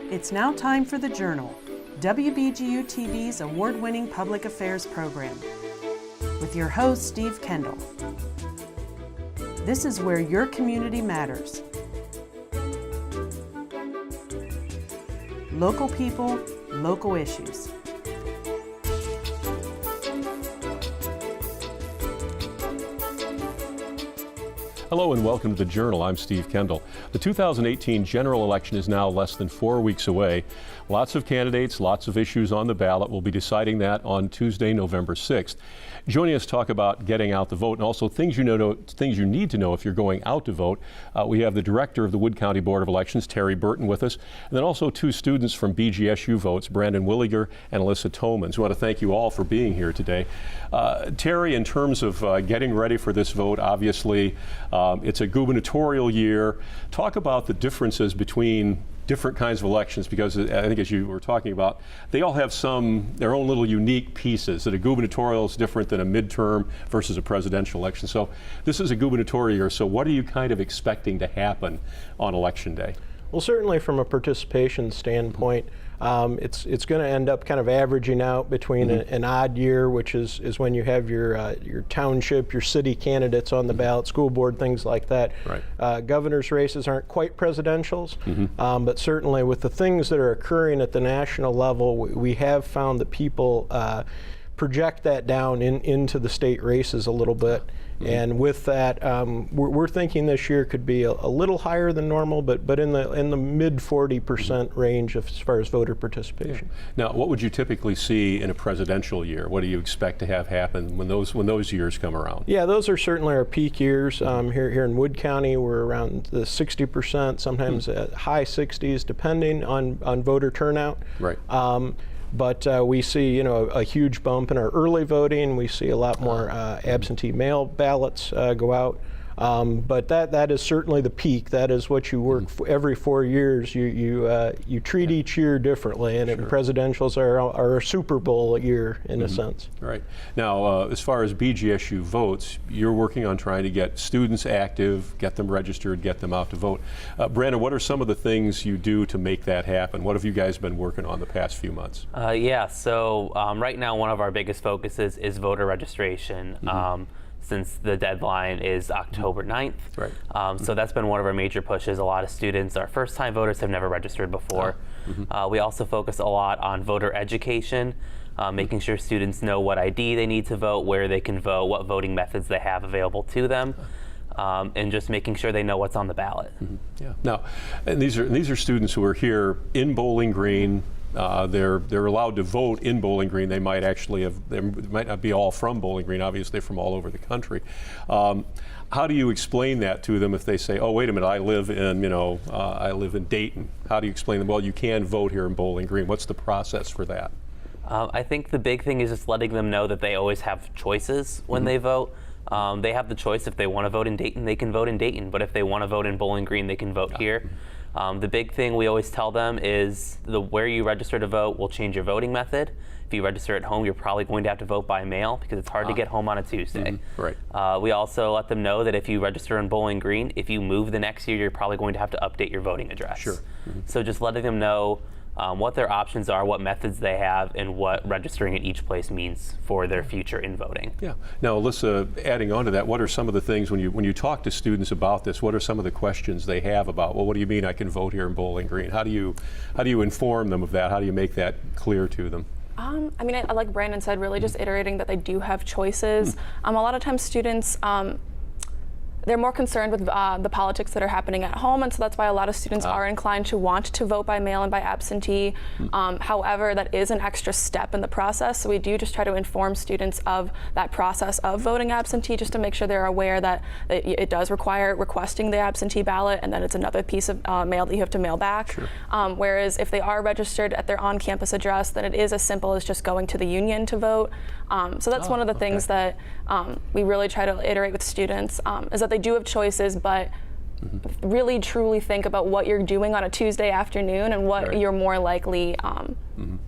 It's now time for The Journal, WBGU-TV's award-winning public affairs program, with your host, Steve Kendall. This is where your community matters. Local people, local issues. Hello and welcome to The Journal. I'm Steve Kendall. The 2018 general election is now less than 4 weeks away. Lots of candidates, lots of issues on the ballot. We'll be deciding that on Tuesday, November 6th. Joining us to talk about getting out the vote and also things you need to know if you're going out to vote. We have the director of the Wood County Board of Elections, Terry Burton, with us, and then also two students from BGSU Votes, Brandon Williger and Alyssa Tomans. We want to thank you all for being here today. Terry, in terms of getting ready for this vote, obviously it's a gubernatorial year. Talk about the differences between different kinds of elections, because I think, as you were talking about, they all have their own little unique pieces. That a gubernatorial is different than a midterm versus a presidential election. So this is a gubernatorial year, so what are you kind of expecting to happen on Election Day? Well, certainly from a participation standpoint, it's going to end up kind of averaging out between an odd year, which is when you have your township, your city candidates on the ballot, school board, things like that. Right. Governor's races aren't quite presidentials, but certainly with the things that are occurring at the national level, we have found that people project that down into the state races a little bit. And with that, we're thinking this year could be a little higher than normal, but in the mid 40% range as far as voter participation. Yeah. Now, what would you typically see in a presidential year? What do you expect to have happen when those years come around? Yeah, those are certainly our peak years. Here in Wood County, we're around the 60%, sometimes high 60s, depending on voter turnout. Right. But we see, a huge bump in our early voting. We see a lot more absentee mail ballots go out. But that is certainly the peak. That is what you work for every 4 years. You treat each year differently, and presidentials are a Super Bowl year in a sense. Right. Now, as far as BGSU Votes, you're working on trying to get students active, get them registered, get them out to vote. Brandon, what are some of the things you do to make that happen? What have you guys been working on the past few months? So right now one of our biggest focuses is voter registration. Since the deadline is October 9th. Right. So that's been one of our major pushes. A lot of students are first-time voters, have never registered before. We also focus a lot on voter education, making sure students know what ID they need to vote, where they can vote, what voting methods they have available to them. And just making sure they know what's on the ballot. Yeah. Now, and these are students who are here in Bowling Green. They're allowed to vote in Bowling Green. They might not be all from Bowling Green, obviously from all over the country. How do you explain that to them if they say, "Oh, wait a minute, I live in Dayton"? How do you explain them? Well, you can vote here in Bowling Green. What's the process for that? I think the big thing is just letting them know that they always have choices when they vote. They have the choice. If they want to vote in Dayton, they can vote in Dayton. But if they want to vote in Bowling Green, they can vote here. The big thing we always tell them is where you register to vote will change your voting method. If you register at home, you're probably going to have to vote by mail because it's hard to get home on a Tuesday. Right. We also let them know that if you register in Bowling Green, if you move the next year, you're probably going to have to update your voting address. Sure. So just letting them know what their options are, what methods they have, and what registering at each place means for their future in voting. Yeah. Now, Alyssa, adding on to that, what are some of the things when you talk to students about this? What are some of the questions they have about? Well, what do you mean I can vote here in Bowling Green? How do you inform them of that? How do you make that clear to them? Like Brandon said, really just iterating that they do have choices. A lot of times students, they're more concerned with the politics that are happening at home, and so that's why a lot of students are inclined to want to vote by mail and by absentee. However, that is an extra step in the process, so we do just try to inform students of that process of voting absentee, just to make sure they're aware that it does require requesting the absentee ballot, and then it's another piece of mail that you have to mail back. Sure. Whereas if they are registered at their on-campus address, then it is as simple as just going to the union to vote. So that's one of the things that we really try to iterate with students, is that they do have choices, but really truly think about what you're doing on a Tuesday afternoon and what you're more likely,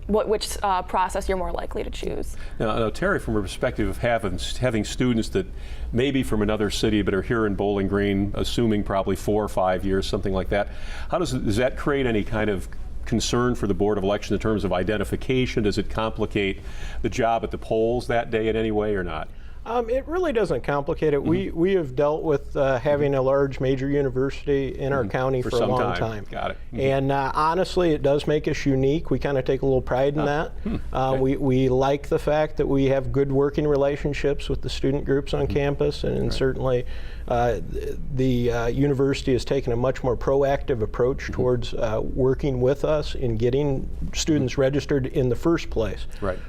which process you're more likely to choose. Now, Terry, from a perspective of having students that maybe from another city but are here in Bowling Green, assuming probably 4 or 5 years, something like that, does that create any kind of concern for the Board of Election in terms of identification? Does it complicate the job at the polls that day in any way or not? It really doesn't complicate it. We have dealt with having a large major university in our county for a long time. Got it. And honestly, it does make us unique. We kind of take a little pride in that. Okay. We like the fact that we have good working relationships with the student groups on campus, and certainly the university has taken a much more proactive approach towards working with us in getting students registered in the first place. Right.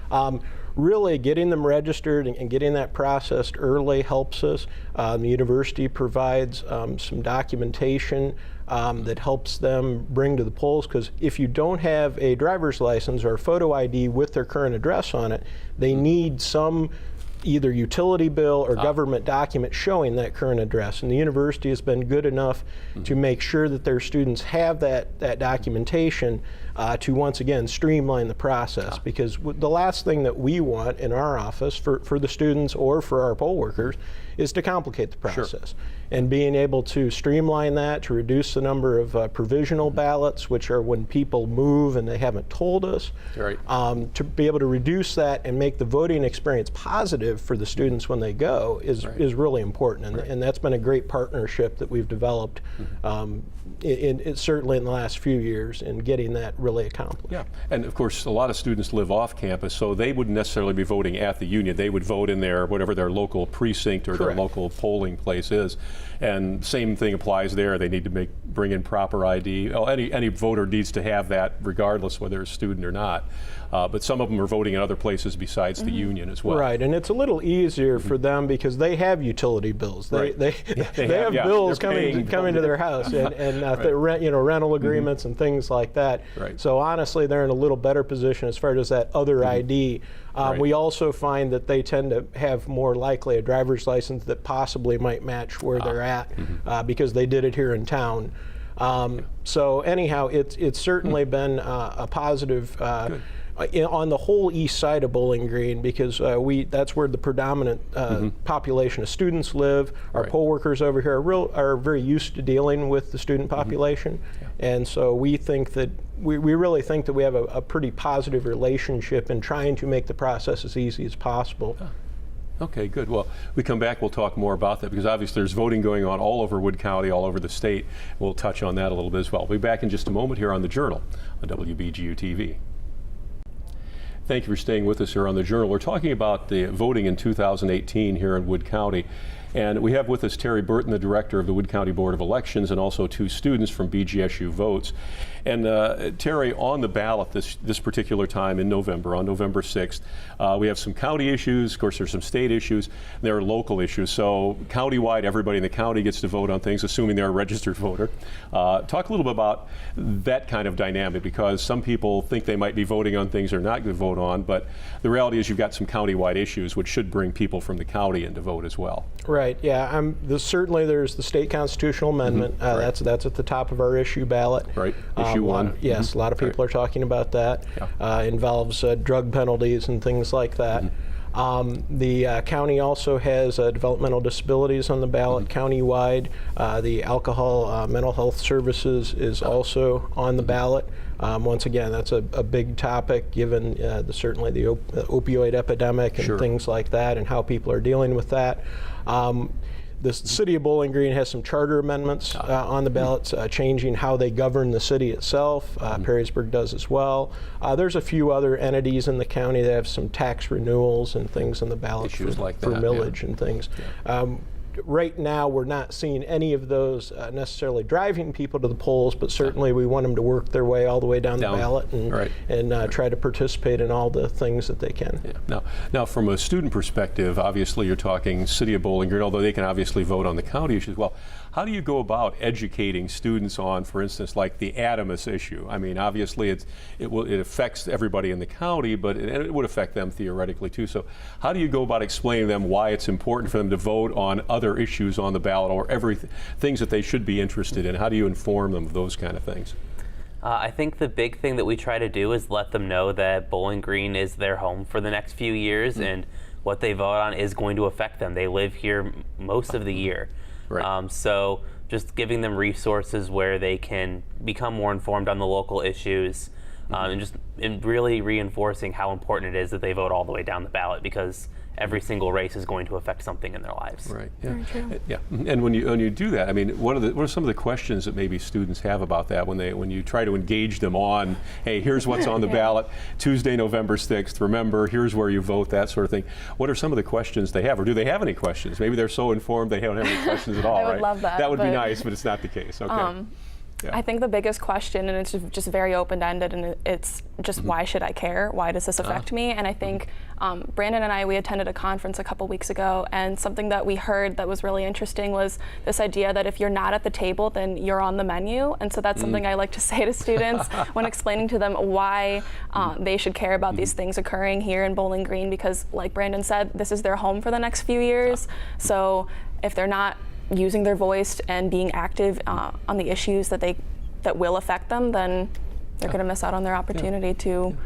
Really getting them registered and getting that processed early helps us. The university provides some documentation that helps them bring to the polls, because if you don't have a driver's license or a photo ID with their current address on it, they need some either utility bill or government document showing that current address. And the university has been good enough to make sure that their students have that documentation to once again streamline the process. Because the last thing that we want in our office for the students or for our poll workers is to complicate the process. And being able to streamline that, to reduce the number of provisional ballots, which are when people move and they haven't told us, to be able to reduce that and make the voting experience positive for the students when they go is really important. And that's been a great partnership that we've developed certainly in the last few years in getting that really accomplished. Yeah, and of course a lot of students live off campus, so they wouldn't necessarily be voting at the union. They would vote in their, whatever their local precinct or their local polling place is. And same thing applies there. They need to bring in proper ID. Oh, any voter needs to have that regardless whether they're a student or not. But some of them are voting in other places besides the union as well. Right, and it's a little easier for them because they have utility bills. They have bills coming to their house and rental agreements and things like that. So honestly, they're in a little better position as far as that other ID. We also find that they tend to have more likely a driver's license that possibly might match where they're at because they did it here in town. So anyhow, it's certainly been a positive on the whole east side of Bowling Green, because that's where the predominant population of students live. Our poll workers over here are very used to dealing with the student population, and so we think that we really think that we have a pretty positive relationship in trying to make the process as easy as possible. Okay, good. Well, we come back, we'll talk more about that, because obviously there's voting going on all over Wood County, all over the state. We'll touch on that a little bit as well. We'll be back in just a moment here on The Journal on WBGU-TV. Thank you for staying with us here on The Journal. We're talking about the voting in 2018 here in Wood County. And we have with us Terry Burton, the director of the Wood County Board of Elections, and also two students from BGSU Votes. And Terry, on the ballot this particular time in November, on November 6th, we have some county issues. Of course, there's some state issues. There are local issues. So countywide, everybody in the county gets to vote on things, assuming they're a registered voter. Talk a little bit about that kind of dynamic, because some people think they might be voting on things they're not going to vote on, but the reality is you've got some countywide issues which should bring people from the county in to vote as well. Right, yeah. Certainly there's the state constitutional amendment. That's at the top of our issue ballot. Right. Issue 1. Yes, a lot of people are talking about that. Involves drug penalties and things like that. The county also has developmental disabilities on the ballot countywide. The alcohol mental health services is also on the ballot. Once again, that's a big topic given certainly the opioid epidemic and things like that, and how people are dealing with that. The city of Bowling Green has some charter amendments on the ballots, changing how they govern the city itself. Perrysburg does as well. There's a few other entities in the county that have some tax renewals and things on the ballot for millage and things. Right now, we're not seeing any of those necessarily driving people to the polls, but certainly we want them to work their way all the way down the ballot and try to participate in all the things that they can. Now, from a student perspective, obviously you're talking City of Bowling Green, although they can obviously vote on the county issues as well. How do you go about educating students on, for instance, like the Adamus issue? I mean, obviously it affects everybody in the county, but it would affect them theoretically too. So how do you go about explaining to them why it's important for them to vote on other issues on the ballot, or things that they should be interested in? How do you inform them of those kind of things? I think the big thing that we try to do is let them know that Bowling Green is their home for the next few years, and what they vote on is going to affect them. They live here most of the year. So just giving them resources where they can become more informed on the local issues, and really reinforcing how important it is that they vote all the way down the ballot, because every single race is going to affect something in their lives. Right. Yeah. Very true. Yeah. And when you do that, I mean, what are some of the questions that maybe students have about that when you try to engage them on, hey, here's what's on the ballot, Tuesday, November 6th. Remember, here's where you vote, that sort of thing. What are some of the questions they have, or do they have any questions? Maybe they're so informed they don't have any questions at all. I would right? love that, That would be but- nice, but it's not the case. Okay. Yeah. I think the biggest question, and it's just very open-ended, and it's just why should I care? Why does this affect me? And I think Brandon and we attended a conference a couple weeks ago, and something that we heard that was really interesting was this idea that if you're not at the table, then you're on the menu. And so that's something I like to say to students when explaining to them why they should care about these things occurring here in Bowling Green, because like Brandon said, this is their home for the next few years. So if they're not using their voice and being active on the issues that will affect them, then they're going to miss out on their opportunity to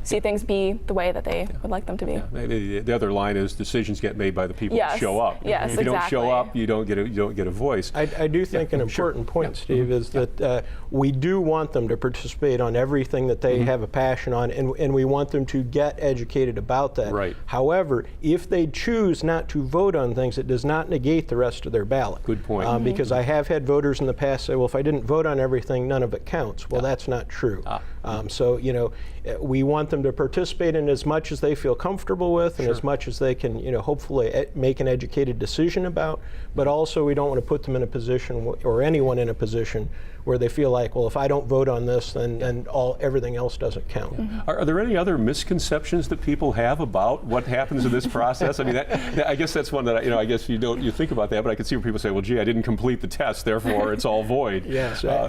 see things be the way that they would like them to be. Yeah, maybe the other line is decisions get made by the people Yes. who show up. Yes, if you don't show exactly. up, you don't get a voice. I do think an important point, Steve, is that we do want them to participate on everything that they have a passion on, and we want them to get educated about that. Right. However, if they choose not to vote on things, it does not negate the rest of their ballot. Good point. Because I have had voters in the past say, well, if I didn't vote on everything, none of it counts. Well, that's not true. So, we want them to participate in as much as they feel comfortable with, and as much as they can, hopefully make an educated decision about. But also, we don't want to put them in a position, or anyone in a position, where they feel like, well, if I don't vote on this, then everything else doesn't count. Are there any other misconceptions that people have about what happens in this process? I mean, I guess that's one that I guess you think about that, but I can see where people say, well, gee, I didn't complete the test, therefore it's all void. Yes. Are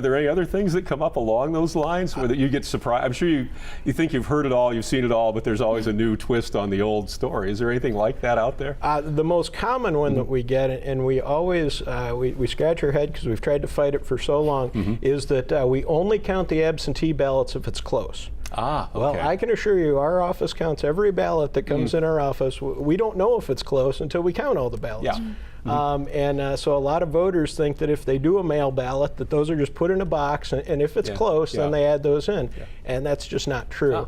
there any other things that come up along those lines where that you get surprised? I'm sure you think you've heard it all, you've seen it all, but there's always a new twist on the old story. Is there anything like that out there? The most common one that we get, and we always we scratch our head because we've tried to fight it for so long, is that we only count the absentee ballots if it's close. Okay. Well, I can assure you our office counts every ballot that comes in our office. We don't know if it's close until we count all the ballots. Yeah. So a lot of voters think that if they do a mail ballot, that those are just put in a box, and if it's close, then they add those in. And that's just not true.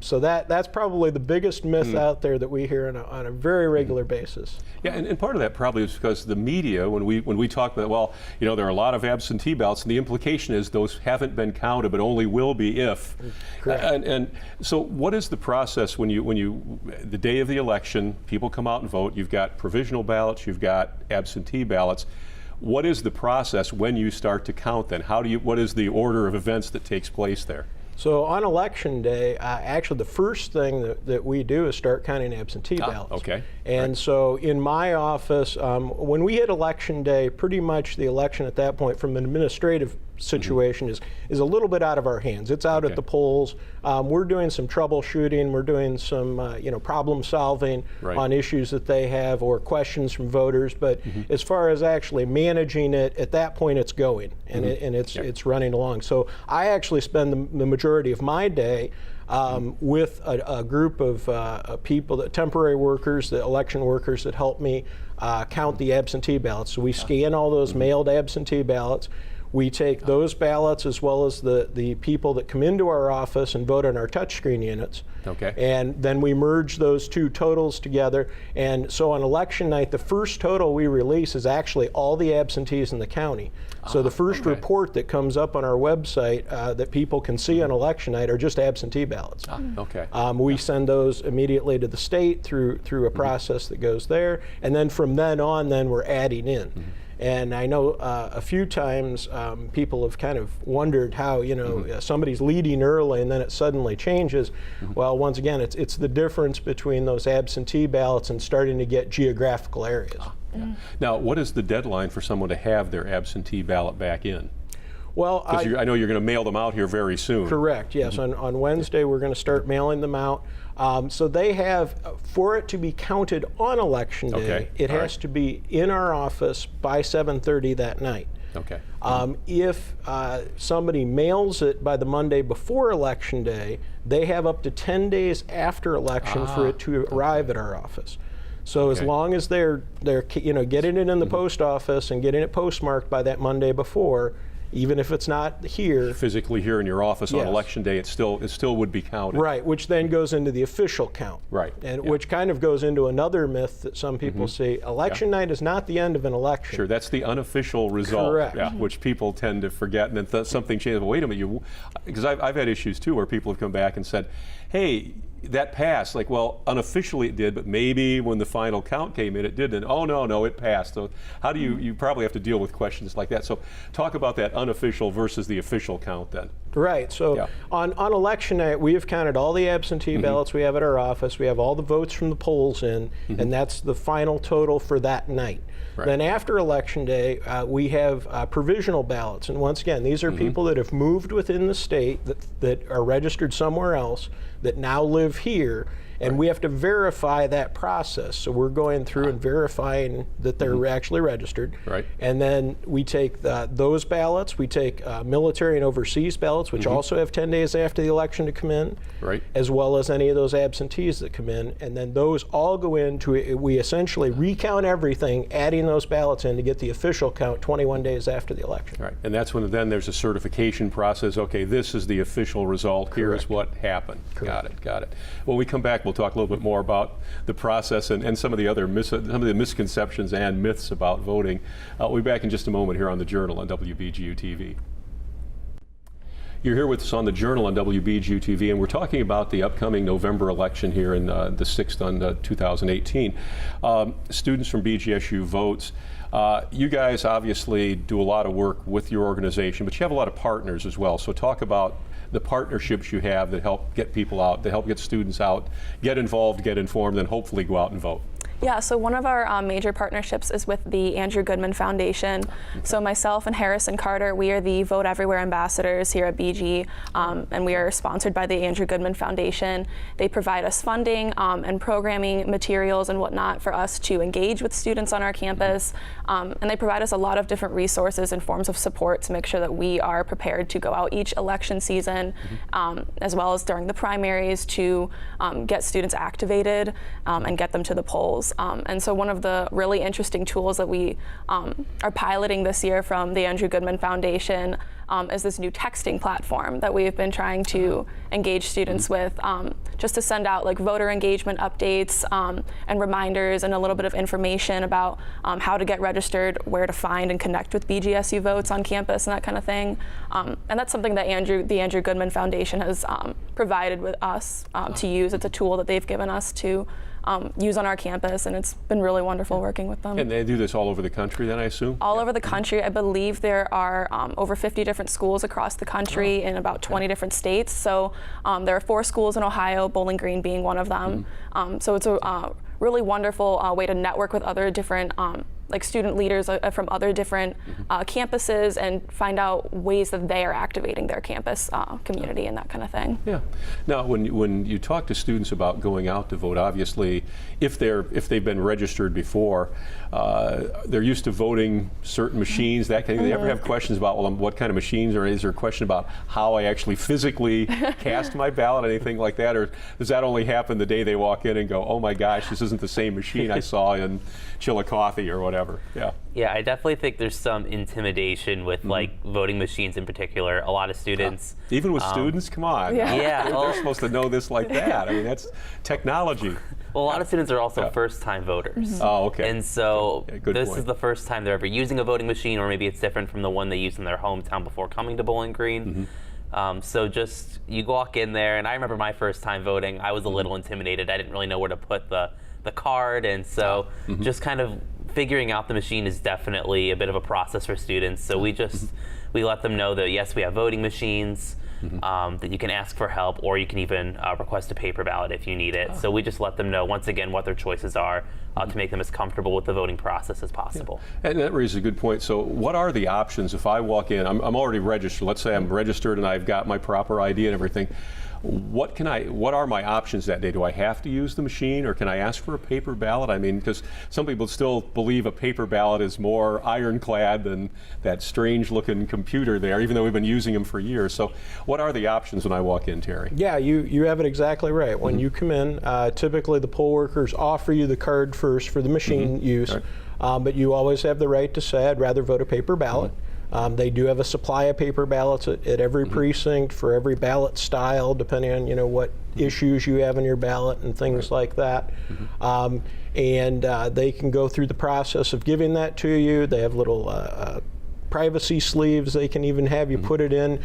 So that's probably the biggest myth out there that we hear on a very regular basis. Yeah, and part of that probably is because the media, when we talk about, well, there are a lot of absentee ballots, and the implication is those haven't been counted, but only will be if. Correct. And so what is the process when the day of the election, people come out and vote, you've got provisional ballots, you've got absentee ballots. What is the process when you start to count then? What is the order of events that takes place there? So on election day, actually the first thing that we do is start counting absentee ballots. Okay. And so in my office, when we hit election day, pretty much the election at that point from an administrative situation is a little bit out of our hands. It's out at the polls. We're doing some troubleshooting. We're doing some problem solving on issues that they have or questions from voters. But as far as actually managing it, at that point it's going and it's running along. So I actually spend the majority of my day with a group of people, the temporary workers, the election workers that help me count the absentee ballots. So we scan all those mailed absentee ballots. We take those ballots as well as the people that come into our office and vote on our touchscreen units. Okay. And then we merge those two totals together. And so on election night, the first total we release is actually all the absentees in the county. So the first report that comes up on our website that people can see on election night are just absentee ballots. Okay. We send those immediately to the state through a process that goes there. And then from then on, we're adding in. And I know a few times people have kind of wondered how, somebody's leading early and then it suddenly changes. Well, once again, it's the difference between those absentee ballots and starting to get geographical areas. Now, what is the deadline for someone to have their absentee ballot back in? Well, Because I know you're going to mail them out here very soon. Correct, yes. On Wednesday, we're going to start mailing them out. So they have, for it to be counted on election day, it has to be in our office by 7:30 that night. Okay. If somebody mails it by the Monday before election day, they have up to 10 days after election for it to arrive at our office. So as long as they're getting it in the post office and getting it postmarked by that Monday before, even if it's not here. Physically here in your office on Yes. election day, it still would be counted. Right, which then goes into the official count. Right. And which kind of goes into another myth that some people say, election night is not the end of an election. Sure, that's the unofficial result. Correct. Yeah, which people tend to forget, and then something changes. Well, wait a minute, because I've had issues too where people have come back and said, hey, that passed. Like, well, unofficially it did, but maybe when the final count came in, it didn't. Oh, no, it passed. So how do you probably have to deal with questions like that. So talk about that unofficial versus the official count then. Right. So on election night, we have counted all the absentee ballots we have at our office. We have all the votes from the polls in, and that's the final total for that night. Right. Then after election day, we have provisional ballots. And once again, these are people that have moved within the state that are registered somewhere else that now live here. And we have to verify that process. So we're going through and verifying that they're actually registered. Right. And then we take those ballots. We take military and overseas ballots, which also have 10 days after the election to come in, right, as well as any of those absentees that come in. And then those all go into, we essentially recount everything, adding those ballots in to get the official count 21 days after the election. Right. And that's when then there's a certification process. Okay, this is the official result. Correct. Here's what happened. Correct. Got it. When we come back, we'll talk a little bit more about the process and some of the other some of the misconceptions and myths about voting. We'll be back in just a moment here on The Journal on WBGU-TV. You're here with us on The Journal on WBGU-TV, and we're talking about the upcoming November election here in the 6th on 2018. Students from BGSU Votes, you guys obviously do a lot of work with your organization, but you have a lot of partners as well. So talk about the partnerships you have that help get people out, that help get students out, get involved, get informed, and hopefully go out and vote. Yeah, so one of our major partnerships is with the Andrew Goodman Foundation. So myself and Harrison Carter, we are the Vote Everywhere ambassadors here at BG, and we are sponsored by the Andrew Goodman Foundation. They provide us funding and programming materials and whatnot for us to engage with students on our campus, and they provide us a lot of different resources and forms of support to make sure that we are prepared to go out each election season, as well as during the primaries to get students activated and get them to the polls. And so one of the really interesting tools that we are piloting this year from the Andrew Goodman Foundation is this new texting platform that we've been trying to engage students with, just to send out like voter engagement updates and reminders and a little bit of information about how to get registered, where to find and connect with BGSU Votes on campus and that kind of thing. And that's something that the Andrew Goodman Foundation has provided with us to use. It's a tool that they've given us to use on our campus, and it's been really wonderful working with them. And they do this all over the country then, I assume? All over the country. I believe there are over 50 different schools across the country in about 20 different states. So there are 4 schools in Ohio, Bowling Green being one of them. So it's a really wonderful way to network with other different like student leaders from other different campuses and find out ways that they are activating their campus community and that kind of thing. Yeah. Now, when you talk to students about going out to vote, obviously, if they've been registered before, they're used to voting certain machines. That kind of, they ever have questions about what kind of machines, or is there a question about how I actually physically cast my ballot, anything like that, or does that only happen the day they walk in and go, oh my gosh, this isn't the same machine I saw in Chillicothe or whatever? Yeah. Yeah, I definitely think there's some intimidation with like voting machines in particular. A lot of students. Even with students, come on. Yeah. They're supposed to know this like that. I mean, that's technology. Well, a lot of students are also first-time voters. Oh, okay. And so this point. is the first time they're ever using a voting machine, or maybe it's different from the one they used in their hometown before coming to Bowling Green. So just, you walk in there, and I remember my first time voting, I was a little intimidated. I didn't really know where to put the card, and so just kind of figuring out the machine is definitely a bit of a process for students. So we let them know that yes, we have voting machines, that you can ask for help, or you can even request a paper ballot if you need it. So we just let them know once again what their choices are to make them as comfortable with the voting process as possible. Yeah. And that raises a good point. So what are the options if I walk in, I'm already registered, let's say I'm registered and I've got my proper ID and everything. what are my options that day? Do I have to use the machine, or can I ask for a paper ballot? I mean, because some people still believe a paper ballot is more ironclad than that strange looking computer there, even though we've been using them for years. So what are the options when I walk in, Terry? Yeah, you have it exactly right. When you come in, typically the poll workers offer you the card first for the machine use, but you always have the right to say, I'd rather vote a paper ballot. They do have a supply of paper ballots at every precinct for every ballot style, depending on what issues you have in your ballot and things like that. And they can go through the process of giving that to you. They have little privacy sleeves they can even have you put it in.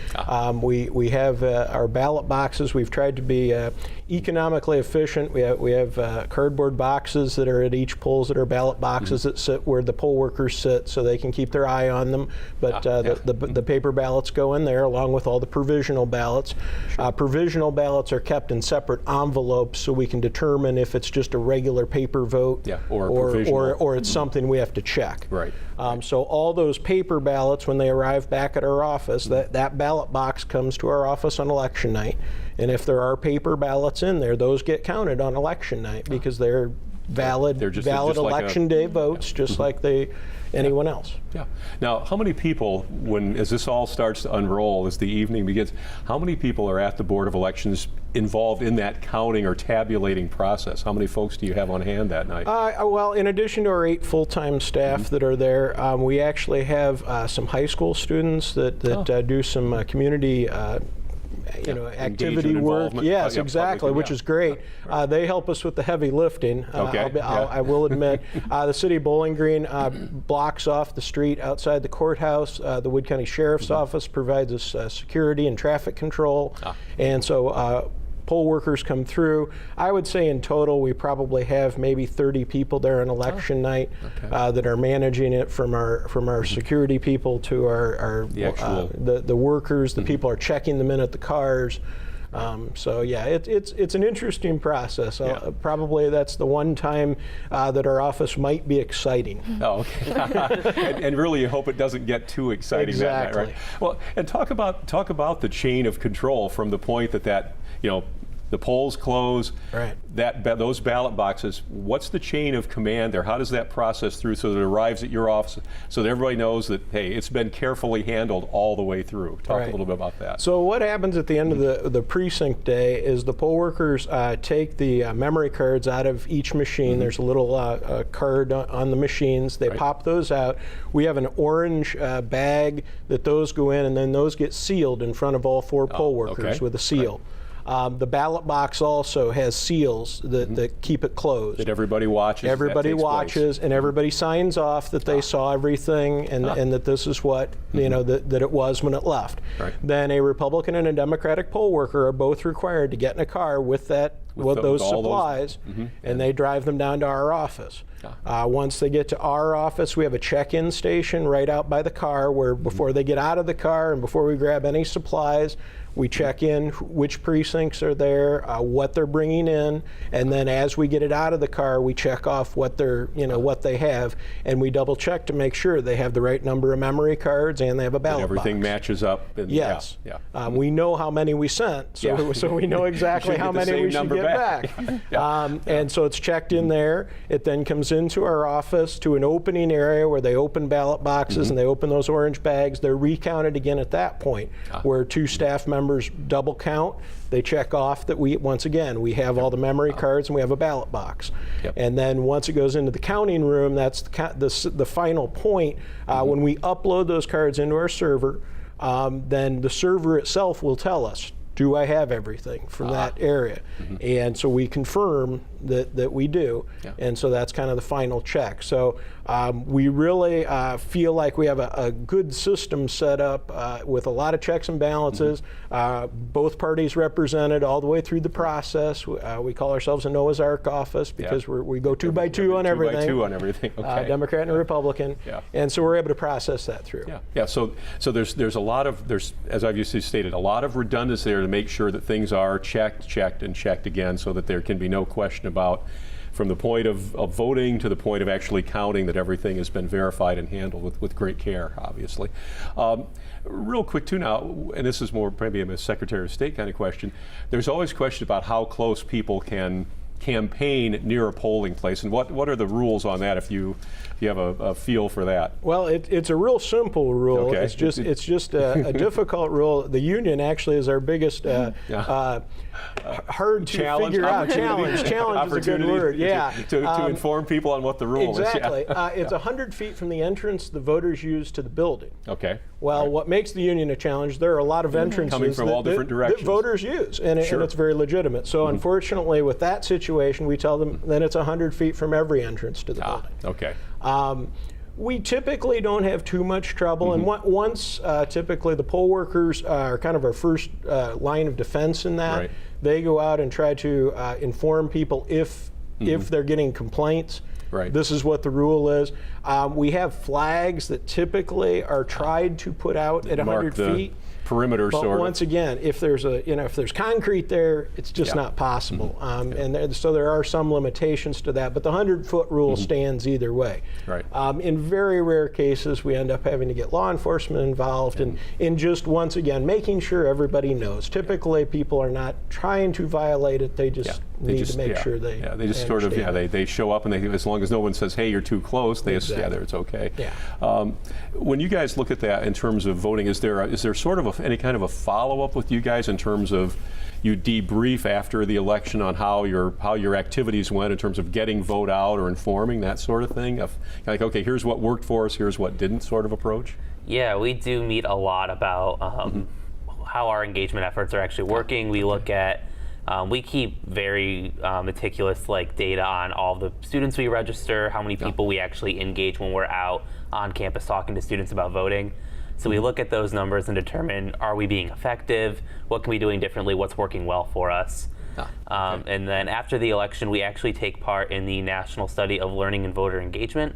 We have our ballot boxes. We've tried to be economically efficient. We have cardboard boxes that are at each polls that are ballot boxes that sit where the poll workers sit, so they can keep their eye on them. But the paper ballots go in there along with all the provisional ballots. Provisional ballots are kept in separate envelopes, so we can determine if it's just a regular paper vote or it's something we have to check. Right. So all those paper ballots, when they arrive back at our office, that ballot box comes to our office on election night. And if there are paper ballots in there, those get counted on election night because they're valid, just election day votes, just like anyone else. Yeah. Now, how many people, as this all starts to unroll, as the evening begins, how many people are at the Board of Elections involved in that counting or tabulating process? How many folks do you have on hand that night? Well, in addition to our 8 full-time staff that are there, we actually have some high school students that do some community activity work. Yes, exactly, which is great. They help us with the heavy lifting. I will admit. The City of Bowling Green blocks off the street outside the courthouse. The Wood County Sheriff's Office provides us security and traffic control. And so poll workers come through. I would say in total we probably have maybe 30 people there on election night that are managing it, from our security people to the workers. The people are checking them in at the cars. So yeah, it's an interesting process. Probably that's the one time that our office might be exciting. Oh, okay. and really, you hope it doesn't get too exciting that night, right? Well, and talk about the chain of control from the point that the polls close, those ballot boxes. What's the chain of command there? How does that process through so that it arrives at your office, so that everybody knows that, hey, it's been carefully handled all the way through? Talk a little bit about that. So what happens at the end of the precinct day is the poll workers take the memory cards out of each machine. There's a little card on the machines. They pop those out. We have an orange bag that those go in, and then those get sealed in front of all 4 poll workers with a seal. The ballot box also has seals that keep it closed. That everybody watches. Everybody watches, and everybody signs off that they saw everything, and that this is what that it was when it left. Then a Republican and a Democratic poll worker are both required to get in a car with those supplies, and they drive them down to our office. Once they get to our office, we have a check-in station right out by the car where before they get out of the car and before we grab any supplies, we check in which precincts are there, what they're bringing in, and then as we get it out of the car, we check off what what they have, and we double check to make sure they have the right number of memory cards and they have a ballot box. Everything matches up. And yes. We know how many we sent, so we know exactly how many we should get back. And so it's checked in there. It then comes into our office to an opening area where they open ballot boxes and they open those orange bags. They're recounted again at that point, where 2 staff members double count. They check off that we have all the memory cards and we have a ballot box. And then once it goes into the counting room, that's the final point. When we upload those cards into our server, then the server itself will tell us, do I have everything from that area? And so we confirm that we do. And so that's kind of the final check. So we really feel like we have a good system set up with a lot of checks and balances. Both parties represented all the way through the process. We call ourselves a Noah's Ark office because we go 2 by 2 on everything. 2 by 2 on everything. Okay. Democrat and Republican. And so we're able to process that through. So there's a lot of, as I've just stated, a lot of redundancy there to make sure that things are checked and checked again, so that there can be no question about from the point of voting to the point of actually counting, that everything has been verified and handled with great care, obviously. Real quick too now, and this is more maybe a Secretary of State kind of question, there's always question about how close people can campaign near a polling place, and what are the rules on that if you have a feel for that? Well, it's a real simple rule. Okay. It's just a difficult rule. The union actually is our biggest hard to figure out challenge. Challenge is a good word. Yeah. To inform people on what the rule exactly. is. Yeah. It's 100 feet from the entrance the voters use to the building. Okay. Well, right. What makes the union a challenge, there are a lot of entrances coming from all different directions that voters use, and sure. it's very legitimate. So unfortunately, with that situation, we tell them that it's 100 feet from every entrance to the building. Okay. We typically don't have too much trouble, and once typically the poll workers are kind of our first line of defense in that. Right. They go out and try to inform people if they're getting complaints. Right. This is what the rule is. We have flags that typically are tried to put out at 100 feet. Perimeter, but sort once again, if there's if there's concrete there, it's just not possible. So there are some limitations to that. But the 100-foot rule stands either way. Right. In very rare cases, we end up having to get law enforcement involved, and in just once again making sure everybody knows. Typically, people are not trying to violate it; they just need to make sure they. Yeah, they just sort of they show up, and they, as long as no one says, "Hey, you're too close," they exactly. it's okay. Yeah. When you guys look at that in terms of voting, is there sort of any kind of a follow-up with you guys in terms of you debrief after the election on how your activities went in terms of getting vote out or informing, that sort of thing? Like, okay, here's what worked for us, here's what didn't, sort of approach? Yeah, we do meet a lot about how our engagement efforts are actually working. We look at we keep very meticulous data on all the students we register, how many people we actually engage when we're out on campus talking to students about voting. So we look at those numbers and determine, are we being effective? What can we be doing differently? What's working well for us? And then after the election, we actually take part in the National Study of Learning and Voter Engagement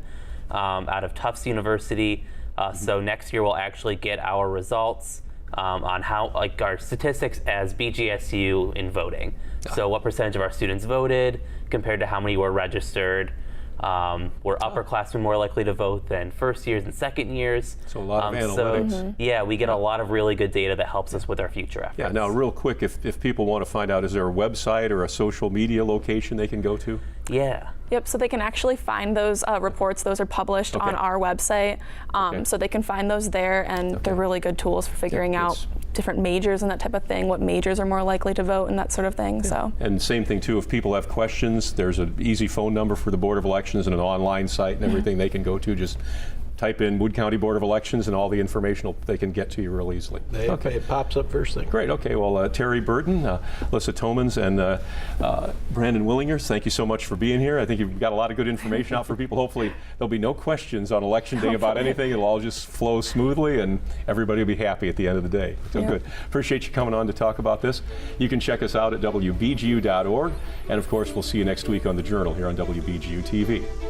out of Tufts University. So next year we'll actually get our results on how, our statistics as BGSU in voting. So what percentage of our students voted compared to how many were registered. We're upperclassmen more likely to vote than first years and second years. So a lot of analytics. So, yeah, we get a lot of really good data that helps us with our future efforts. Yeah, now real quick, if people want to find out, is there a website or a social media location they can go to? Yeah. Yep, so they can actually find those reports. Those are published on our website. So they can find those there, and they're really good tools for figuring out different majors and that type of thing, what majors are more likely to vote and that sort of thing. So. And same thing too, if people have questions, there's an easy phone number for the Board of Elections and an online site and everything they can go to. Just type in Wood County Board of Elections and all the information they can get to you real easily. It pops up first thing. Great. Okay. Well, Terry Burton, Alyssa Tomans, and Brandon Willingers, thank you so much for being here. I think you've got a lot of good information out for people. Hopefully there'll be no questions on Election Day about anything. It'll all just flow smoothly and everybody will be happy at the end of the day. So good. Appreciate you coming on to talk about this. You can check us out at WBGU.org. And of course, we'll see you next week on The Journal here on WBGU-TV.